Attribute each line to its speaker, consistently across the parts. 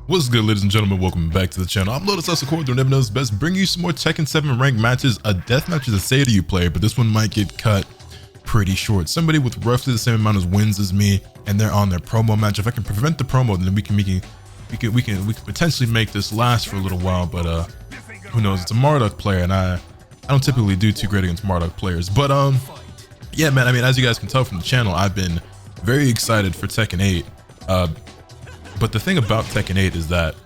Speaker 1: What's good, ladies and gentlemen? Welcome back to the channel. I'm LotusAsakura, who never knows best, bringing you some more Tekken 7 ranked matches. A deathmatch is a say to you player, but this one might get cut pretty short. Somebody with roughly the same amount of wins as me, and they're on their promo match. If I can prevent the promo, then we can potentially make this last for a little while. But who knows? It's a Marduk player, and I don't typically do too great against Marduk players. But yeah, man. I mean, as you guys can tell from the channel, I've been very excited for Tekken 8. But the thing about Tekken 8 is that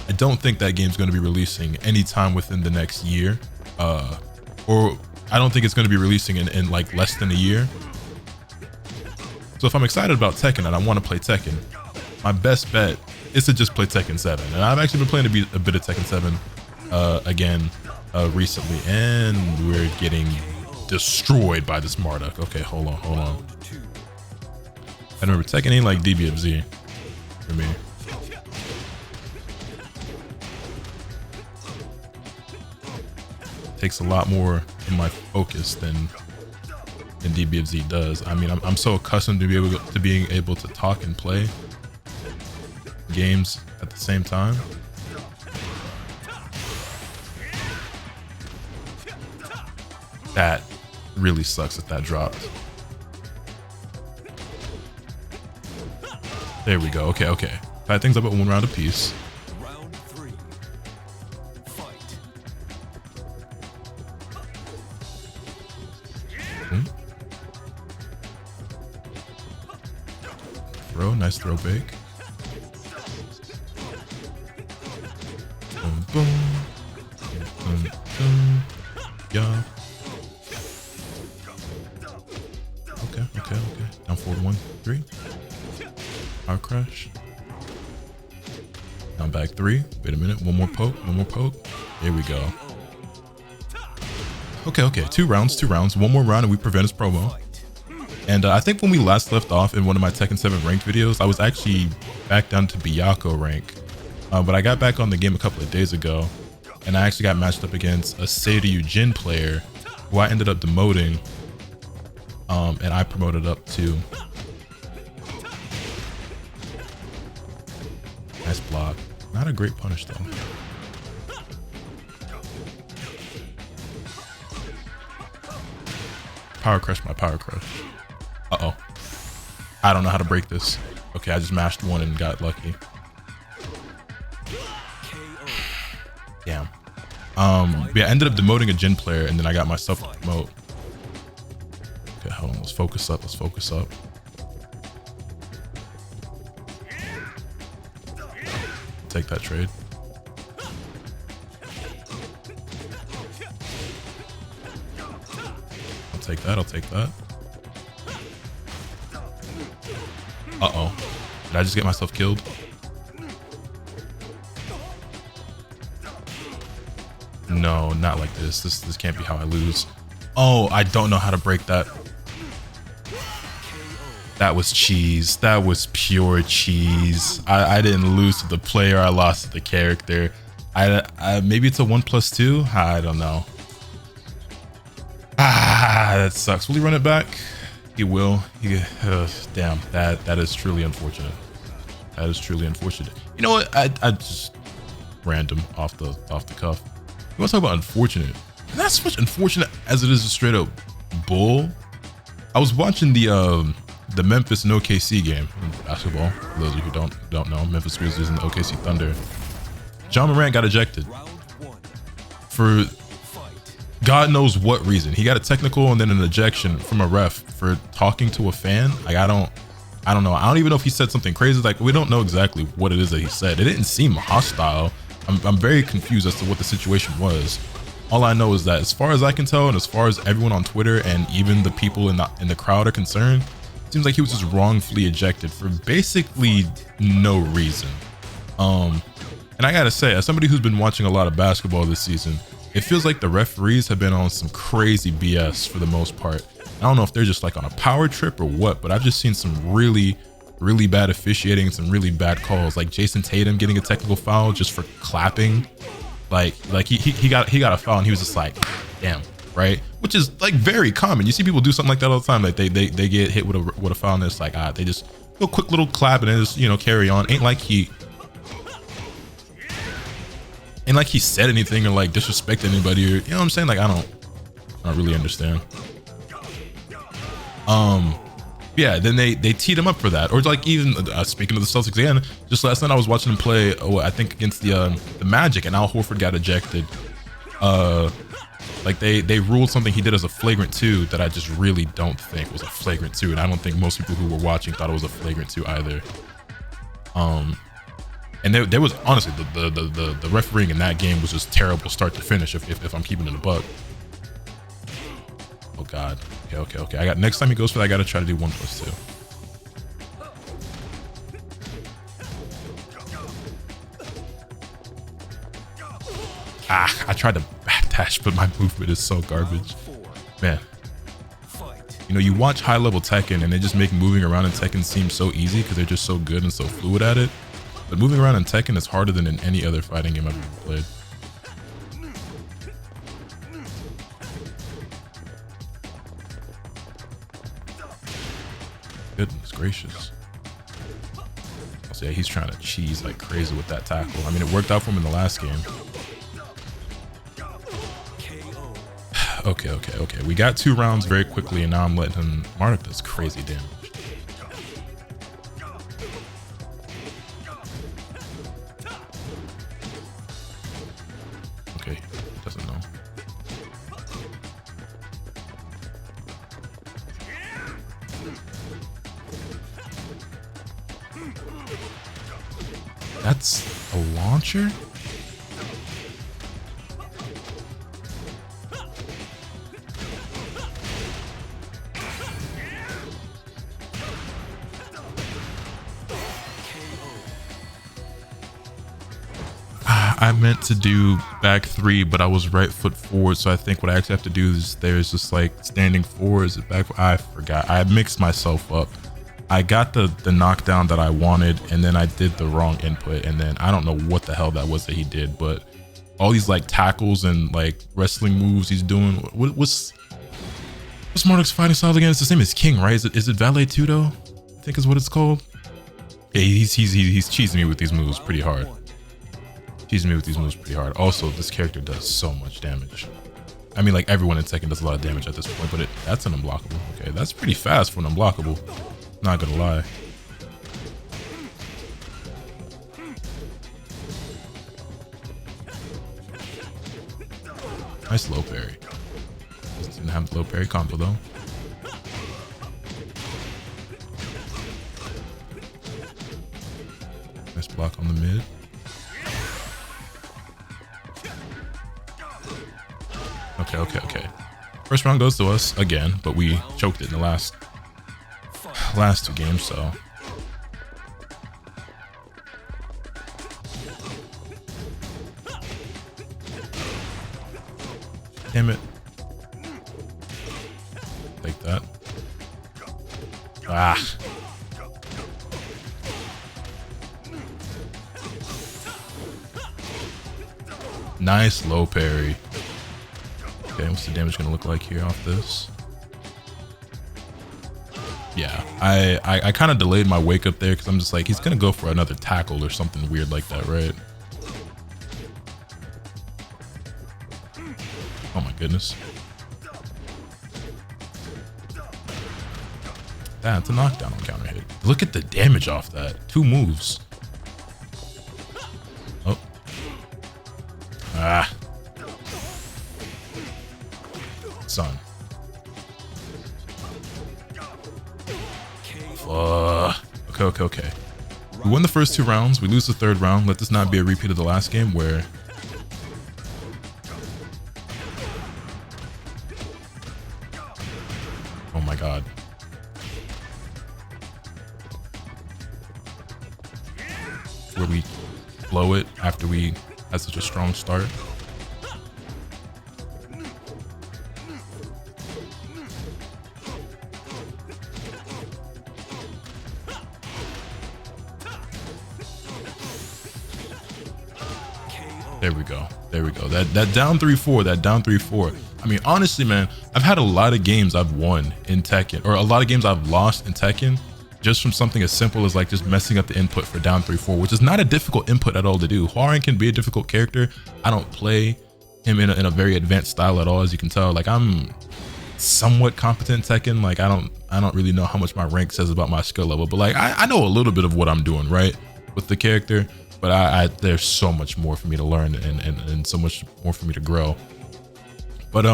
Speaker 1: I don't think that game's going to be releasing anytime within the next year, or I don't think it's going to be releasing in like less than a year. So if I'm excited about Tekken and I want to play Tekken, my best bet is to just play Tekken 7. And I've actually been playing a bit of Tekken 7 again recently, and we're getting destroyed by this Marduk. Okay, hold on. I remember Tekken ain't like DBFZ. For me. Takes a lot more in my focus than DBFZ does. I mean, I'm so accustomed to being able to talk and play games at the same time. That really sucks that that dropped. There we go. Okay. Tied things up at 1 round apiece.
Speaker 2: Round 3. Fight.
Speaker 1: Throw, nice throw bake. Boom, boom. Boom, boom. Yeah. Okay. Down 4-1-3. Power crash. Down back 3. Wait a minute. One more poke. There we go. Okay. 2 rounds. 1 more round and we prevent his promo. And I think when we last left off in one of my Tekken 7 ranked videos, I was actually back down to Byakuya rank. But I got back on the game a couple of days ago, and I actually got matched up against a Seiryu Jin player who I ended up demoting, and I promoted up to. Nice block. Not a great punish though. Power crush my power crush. Uh-oh. I don't know how to break this. Okay, I just mashed 1 and got lucky. Damn. Yeah, I ended up demoting a Jin player and then I got myself to promote. Okay, hold on. Let's focus up. Take that trade. I'll take that. Uh-oh. Did I just get myself killed? No, not like this. This can't be how I lose. Oh, I don't know how to break that. That was cheese. That was pure cheese. I didn't lose to the player. I lost to the character. Maybe it's a 1+2. I don't know. That sucks. Will he run it back? He will. Damn. That is truly unfortunate. You know what? I just random off the cuff. You want to talk about unfortunate? Not so much unfortunate as it is a straight up bull. I was watching the Memphis and OKC game in basketball. For those of you who don't know, Memphis Grizzlies and the OKC Thunder. John Morant got ejected for God knows what reason. He got a technical and then an ejection from a ref for talking to a fan. Like I don't know. I don't even know if he said something crazy. Like we don't know exactly what it is that he said. It didn't seem hostile. I'm very confused as to what the situation was. All I know is that as far as I can tell, and as far as everyone on Twitter and even the people in the crowd are concerned, it seems like he was just wrongfully ejected for basically no reason. And I gotta say, as somebody who's been watching a lot of basketball this season, it feels like the referees have been on some crazy BS for the most part. I don't know if they're just like on a power trip or what, but I've just seen some really bad officiating and some really bad calls, like Jason Tatum getting a technical foul just for clapping. Like he got a foul and he was just like, damn, right? Which is like very common. You see people do something like that all the time. Like they get hit with a foul and it's like, they just do a quick little clap and then just, you know, carry on. Ain't like he ain't like he said anything or like disrespect anybody, or you know what I'm saying? Like I don't really understand. Yeah, then they teed him up for that, or like even speaking of the Celtics again, just last night I was watching him play. I think against the Magic, and Al Horford got ejected. Like they ruled something he did as a flagrant 2 that I just really don't think was a flagrant 2, and I don't think most people who were watching thought it was a flagrant 2 either. And there was honestly the refereeing in that game was just terrible start to finish. If I'm keeping it a buck. Oh God. Okay. I got next time he goes for that, I gotta try to do 1+2. I tried to backdash, but my movement is so garbage. Man. You know, you watch high level Tekken and they just make moving around in Tekken seem so easy because they're just so good and so fluid at it. But moving around in Tekken is harder than in any other fighting game I've ever played. Goodness gracious. I'll say he's trying to cheese like crazy with that tackle. I mean, it worked out for him in the last game. Okay. We got 2 rounds very quickly, and now I'm letting him. Marduk does crazy damage. Okay, doesn't know. That's a launcher? I meant to do back 3, but I was right foot forward, so I think what I actually have to do is there's just like standing forward. Is it back? I forgot. I mixed myself up. I got the knockdown that I wanted, and then I did the wrong input, and then I don't know what the hell that was that he did, but all these like tackles and like wrestling moves he's doing. What's Marduk's fighting style again? It's the same as King, right? Is it Valet 2 though? I think is what it's called. Yeah, he's cheesing me with these moves pretty hard. Also, this character does so much damage. I mean, like everyone in Tekken does a lot of damage at this point, but that's an unblockable. Okay, that's pretty fast for an unblockable. Not gonna lie. Nice low parry. Didn't have the low parry combo though. Nice block on the mid. Okay. First round goes to us again, but we choked it in the last 2 games, so. Damn it. Take that. Ah. Nice low parry. Okay, what's the damage gonna look like here off this? Yeah, I kind of delayed my wake up there because I'm just like, he's gonna go for another tackle or something weird like that, right? Oh my goodness. That's a knockdown on counter hit. Look at the damage off that. 2 moves. Oh. Ah. Son. Okay. We won the first 2 rounds. We lose the 3rd round. Let this not be a repeat of the last game where... Oh my God. Where we blow it after we had such a strong start. There we go. That down 3-4. I mean, honestly, man, I've had a lot of games I've won in Tekken, or a lot of games I've lost in Tekken, just from something as simple as like just messing up the input for down 3-4, which is not a difficult input at all to do. Hwoarang can be a difficult character. I don't play him in a very advanced style at all, as you can tell. Like I'm somewhat competent Tekken. Like I don't really know how much my rank says about my skill level, but like I know a little bit of what I'm doing right with the character, but there's so much more for me to learn and so much more for me to grow. But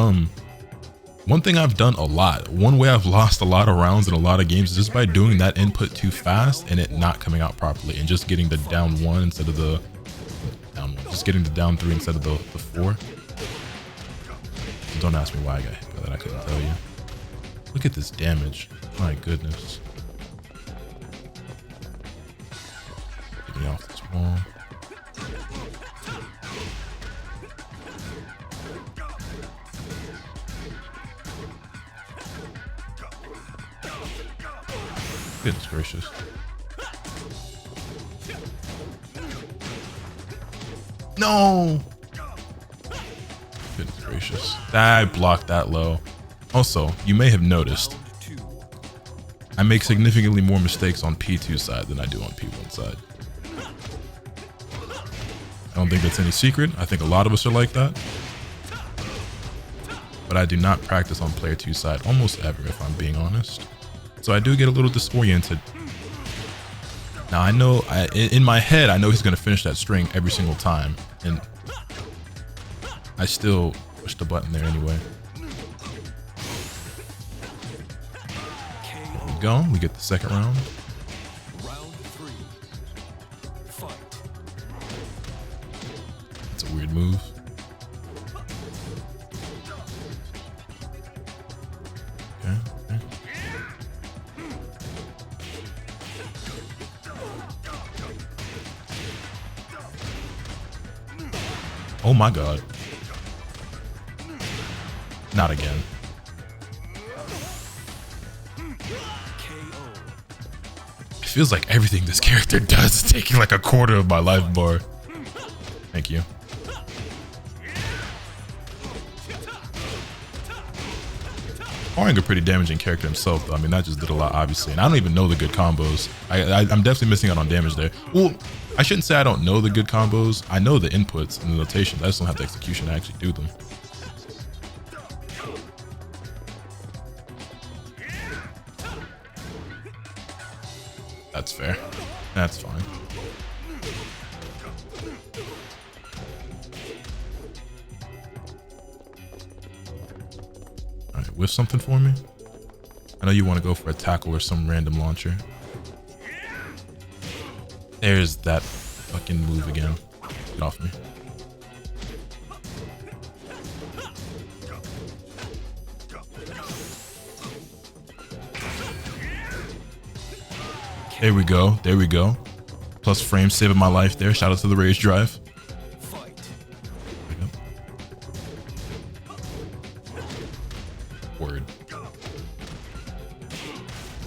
Speaker 1: one thing I've done a lot, one way I've lost a lot of rounds in a lot of games is just by doing that input too fast and it not coming out properly and just getting the down 1 instead of the down 1, just getting the down 3 instead of the 4. Don't ask me why I got hit by that, I couldn't tell you. Look at this damage, my goodness. Get me off this wall. Goodness gracious. No! Goodness gracious. I blocked that low. Also, you may have noticed, I make significantly more mistakes on P2 side than I do on P1 side. I don't think that's any secret. I think a lot of us are like that. But I do not practice on player 2 side almost ever, if I'm being honest. So I do get a little disoriented. Now I know, in my head, I know he's gonna finish that string every single time, and I still push the button there anyway. There we go, we get the second round.
Speaker 2: Round 3. Fight.
Speaker 1: That's a weird move. Okay. Oh my god. Not again. It feels like everything this character does is taking like a quarter of my life bar. Thank you. Hwoarang a pretty damaging character himself though. I mean, that just did a lot obviously. And I don't even know the good combos. I'm definitely missing out on damage there. Well, I shouldn't say I don't know the good combos. I know the inputs and the notations. I just don't have the execution to actually do them. That's fair. That's fine. All right, whiff something for me. I know you want to go for a tackle or some random launcher. There's that fucking move again. Get off me. There we go. There we go. Plus frame saving my life there. Shout out to the Rage Drive. Word.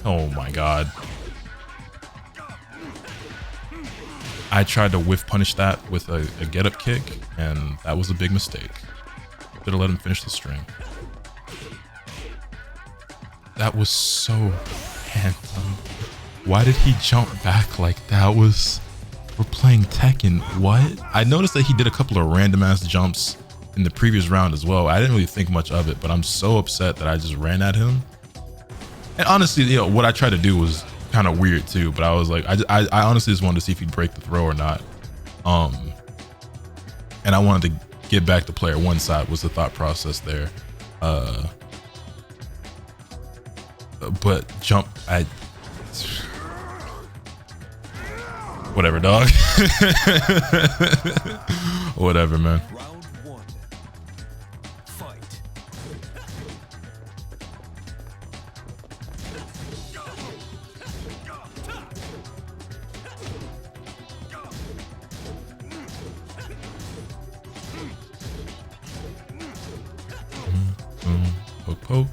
Speaker 1: Oh my god. I tried to whiff punish that with a get up kick, and that was a big mistake. Should have let him finish the string. That was so handsome. Why did he jump back like that? We're playing Tekken. What? I noticed that he did a couple of random ass jumps in the previous round as well. I didn't really think much of it, but I'm so upset that I just ran at him. And honestly, you know, what I tried to do was kind of weird too, but I was like, I honestly just wanted to see if he'd break the throw or not. And I wanted to get back to player 1 side was the thought process there. But jump, whatever, dog. Whatever, man.
Speaker 2: Round 1. Fight.
Speaker 1: Poke, poke.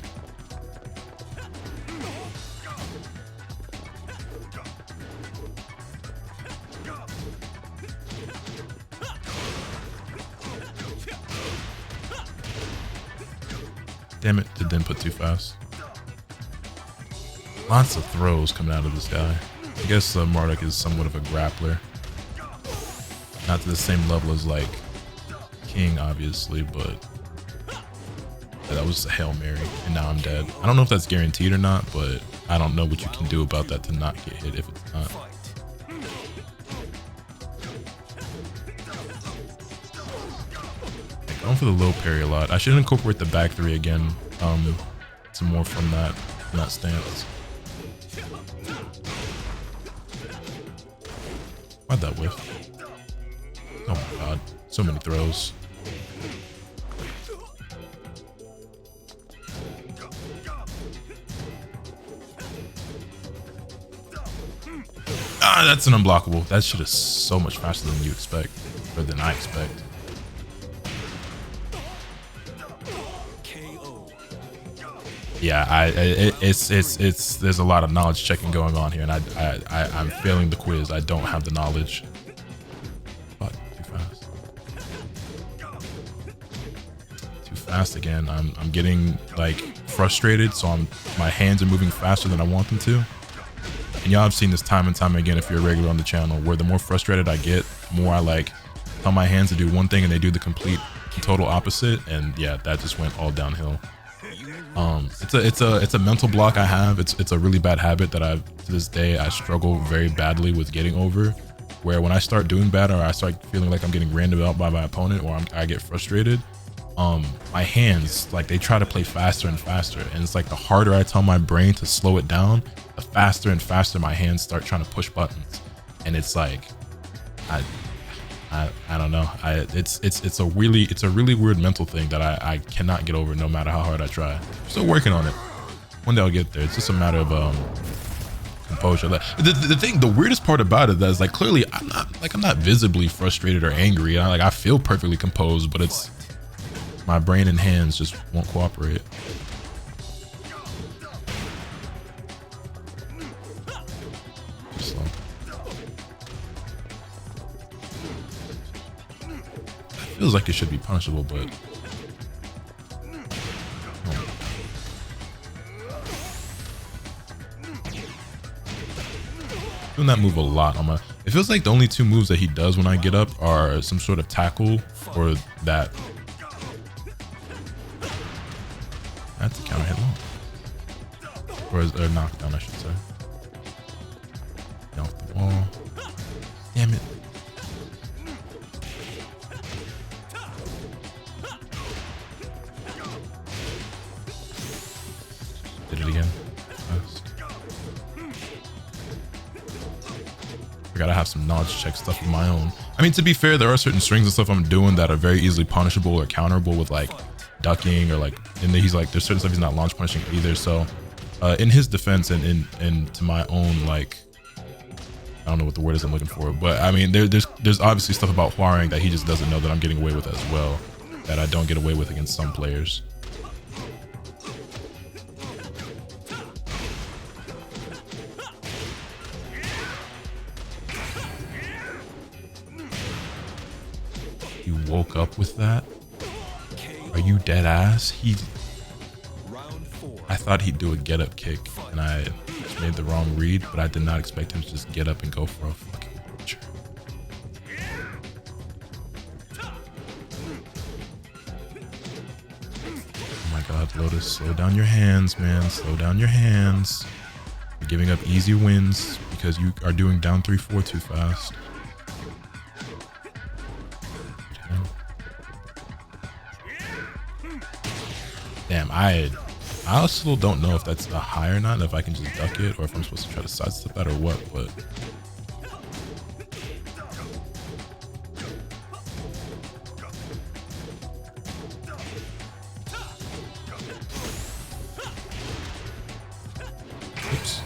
Speaker 1: Damn it, did the input too fast. Lots of throws coming out of this guy. I guess Marduk is somewhat of a grappler. Not to the same level as like King, obviously, but yeah, that was a Hail Mary, and now I'm dead. I don't know if that's guaranteed or not, but I don't know what you can do about that to not get hit if it's not. Like, going for the low parry a lot. I should incorporate the back three again. Some more from that stance. Why'd that whiff? Oh my god, so many throws. Ah, that's an unblockable. That shit is so much faster than you expect, or than I expect. Yeah, it's there's a lot of knowledge checking going on here, and I'm failing the quiz. I don't have the knowledge. Fuck, too fast. Too fast again. I'm getting like frustrated, so my hands are moving faster than I want them to. And y'all have seen this time and time again if you're a regular on the channel, where the more frustrated I get, the more I like tell my hands to do one thing and they do the complete and total opposite. And yeah, that just went all downhill. It's a mental block I have. It's a really bad habit that to this day I struggle very badly with getting over, where when I start doing bad, or I start feeling like I'm getting random out by my opponent, or I get frustrated, my hands, like, they try to play faster and faster, and it's like the harder I tell my brain to slow it down, the faster and faster my hands start trying to push buttons. And it's like I don't know. It's a really weird mental thing that I cannot get over no matter how hard I try. I'm still working on it. One day I'll get there. It's just a matter of composure. The weirdest part about it is, like, clearly I'm not visibly frustrated or angry. I feel perfectly composed, but it's my brain and hands just won't cooperate. Just slow. Feels like it should be punishable, but doing that move a lot on my. It feels like the only two moves that he does when I get up are some sort of tackle or that. That's a counter hit long, or knockdown, I should say. Get off the wall. Damn it. Did it again. I gotta have some knowledge check stuff of my own. I mean, to be fair, there are certain strings and stuff I'm doing that are very easily punishable or counterable with, like, ducking, or like, and he's like, there's certain stuff he's not launch punishing either. So in his defense, and to my own, like, I don't know what the word is I'm looking for, but I mean, there's obviously stuff about Hwaring that he just doesn't know that I'm getting away with as well, that I don't get away with against some players. You woke up with that? Are you dead ass? I thought he'd do a get up kick, and I just made the wrong read, but I did not expect him to just get up and go for a fucking butcher. Oh my god, Lotus, slow down your hands, man. Slow down your hands. You're giving up easy wins because you are doing down 3-4 too fast. Damn, I still don't know if that's a high or not, if I can just duck it, or if I'm supposed to try to sidestep that or what, but oops.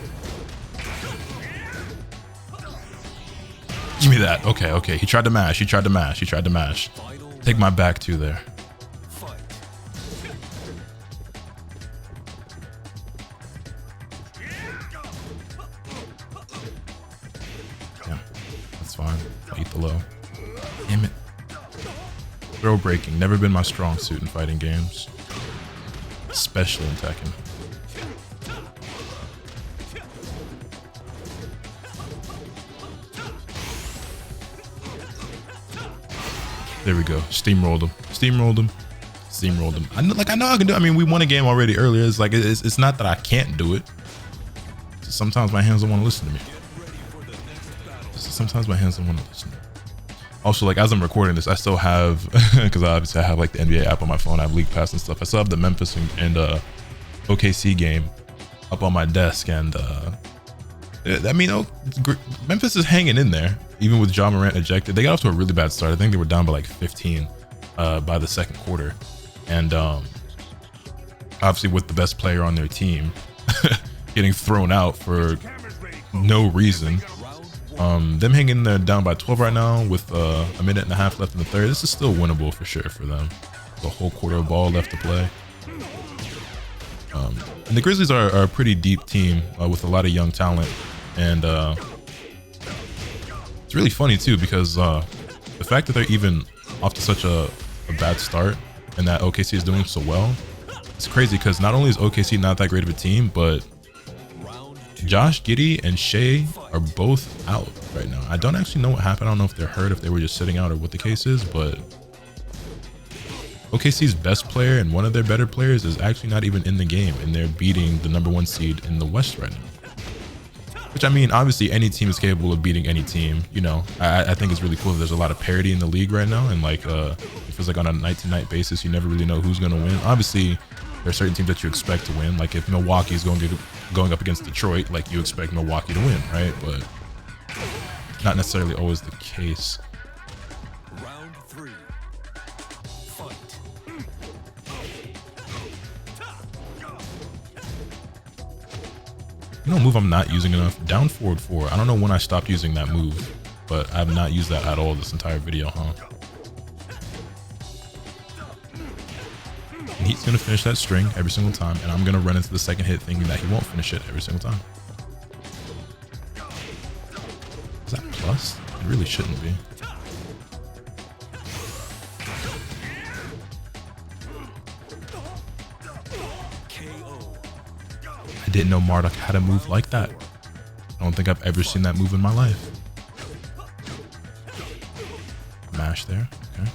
Speaker 1: Give me that. Okay. He tried to mash. Take my back too there. Fine. I'll eat the low. Damn it. Throw breaking. Never been my strong suit in fighting games. Especially in Tekken. There we go. Steamrolled him. Steamrolled him. Steamrolled him. I know I can do it. I mean, we won a game already earlier. It's like it's not that I can't do it. Sometimes my hands don't want to listen to me. Sometimes my hands don't want to listen. Also, like as I'm recording this, I still have because obviously I have like the NBA app on my phone. I have League Pass and stuff. I still have the Memphis and OKC game up on my desk, and I mean, Memphis is hanging in there even with Ja Morant ejected. They got off to a really bad start. I think they were down by like 15 by the second quarter, and obviously with the best player on their team getting thrown out for no reason. Them hanging there down by 12 right now with a minute and a half left in the third. This is still winnable for sure for them. The whole quarter of ball left to play. And the Grizzlies are a pretty deep team with a lot of young talent. And it's really funny too, because the fact that they're even off to such a bad start and that OKC is doing so well, it's crazy because not only is OKC not that great of a team, but Josh Giddey and Shea are both out right now. I don't actually know what happened. I don't know if they're hurt, if they were just sitting out, or what the case is, but OKC's best player and one of their better players is actually not even in the game, and they're beating the #1 seed in the West right now. Which, I mean, obviously any team is capable of beating any team. You know, I think it's really cool that there's a lot of parity in the league right now, and like it feels like on a night-to-night basis, you never really know who's going to win. Obviously, there are certain teams that you expect to win. Like if Milwaukee is going up against Detroit, like you expect Milwaukee to win, right? But not necessarily always the case.
Speaker 2: Round 3. Fight.
Speaker 1: You know, a move I'm not using enough. Down forward 4. I don't know when I stopped using that move, but I've not used that at all this entire video, huh? And he's going to finish that string every single time, and I'm going to run into the second hit thinking that he won't finish it every single time. Is that plus? It really shouldn't be. I didn't know Marduk had a move like that. I don't think I've ever seen that move in my life. Mash there. Okay.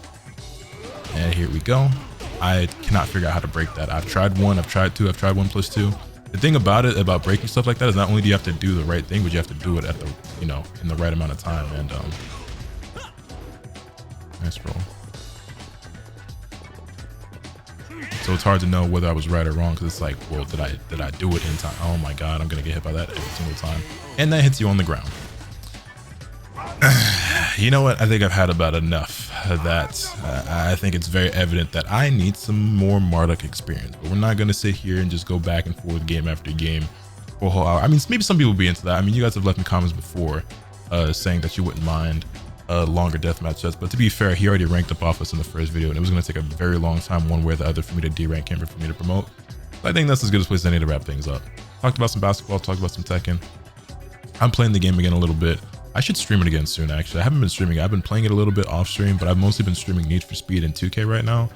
Speaker 1: And here we go. I cannot figure out how to break that. I've tried 1, I've tried 2, I've tried 1+2. The thing about it, about breaking stuff like that, is not only do you have to do the right thing, but you have to do it at the, you know, in the right amount of time. And nice roll. So it's hard to know whether I was right or wrong, because it's like, well, did I do it in time? Oh my god, I'm gonna get hit by that every single time, and that hits you on the ground. You know what? I think I've had about enough of that. I think it's very evident that I need some more Marduk experience, but we're not going to sit here and just go back and forth game after game for a whole hour. I mean, maybe some people will be into that. I mean, you guys have left me comments before saying that you wouldn't mind longer deathmatch sets, but to be fair, he already ranked up off us in the first video, and it was going to take a very long time one way or the other for me to D-rank him or for me to promote. So I think that's as good a place as any to wrap things up. Talked about some basketball, talked about some Tekken. I'm playing the game again a little bit. I should stream it again soon, actually. I haven't been streaming. I've been playing it a little bit off stream, but I've mostly been streaming Need for Speed and 2K right now.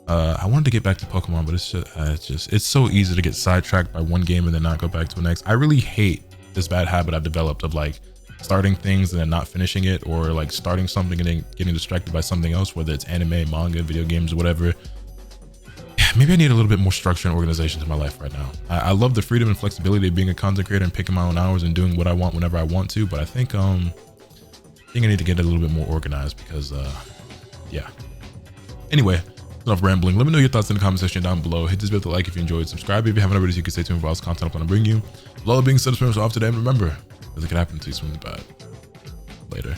Speaker 1: I wanted to get back to Pokemon, but it's so easy to get sidetracked by one game and then not go back to the next. I really hate this bad habit I've developed of like starting things and then not finishing it, or like starting something and then getting distracted by something else, whether it's anime, manga, video games, or whatever. Maybe I need a little bit more structure and organization to my life right now. I love the freedom and flexibility of being a content creator and picking my own hours and doing what I want whenever I want to, but I think I need to get a little bit more organized because yeah. Anyway, enough rambling. Let me know your thoughts in the comment section down below. Hit this video with a like if you enjoyed. Subscribe if you haven't already so you can stay tuned for all this content I'm going to bring you. With all being said, so off today, and remember, nothing can happen until you swing the bat. Later.